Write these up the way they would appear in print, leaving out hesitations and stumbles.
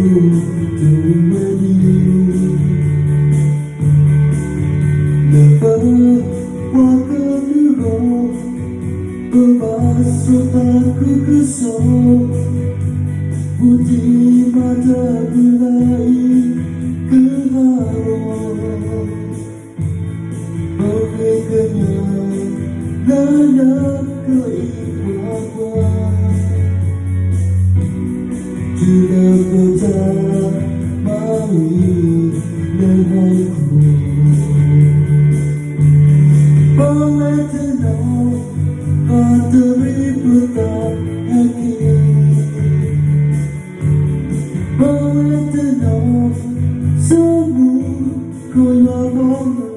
doing with you. Never walk on the road, bermasuk aku kesal. Putih mata belai keharuan, oleh kenyang dan keikhwanan. Sudah pertamai leherku, boleh tenang bateri petang hati. Boleh tenang semua kelabangan.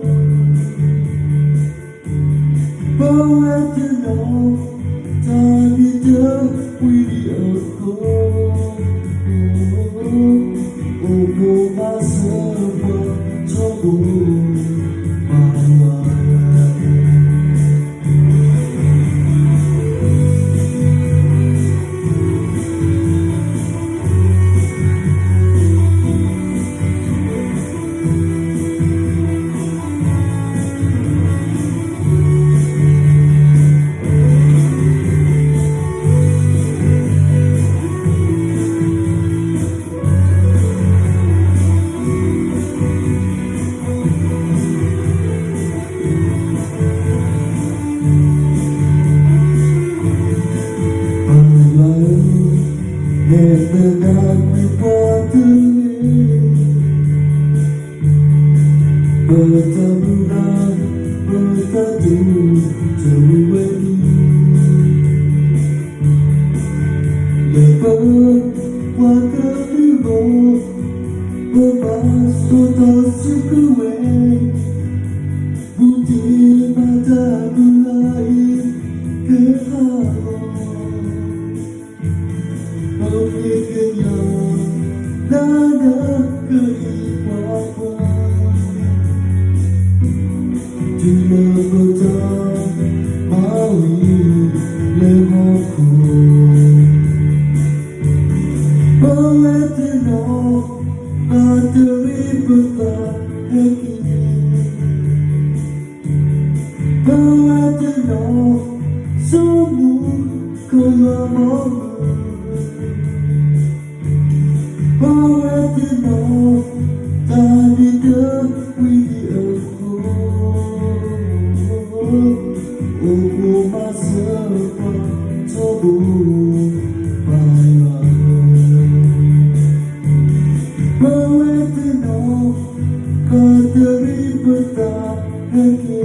Boleh tenang tadi terwidi aku. Untuk masa bertemu malam. Dengan dipatui bertaburan bertadu terwedi. Lepas waktu dulu berbasuh tak sekue, putih mata mulai keharuan. Oleh kenyang dan keikhwanan, sudah pertamai leherku. Boleh tenang bateri petang hati. Boleh tenang semua kelabangan. Boleh tenang tadi terwidi aku. Untuk masa bertemu malam. Boleh tenang bateri petang hati.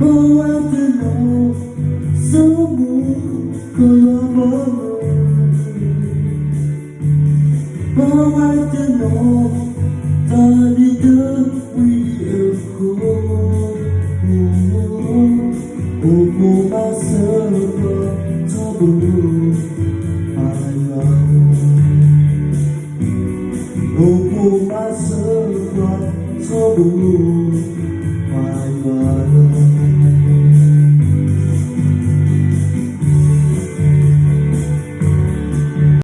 Boleh tenang semua kelabangan. Boleh tenang tadi terwidi aku.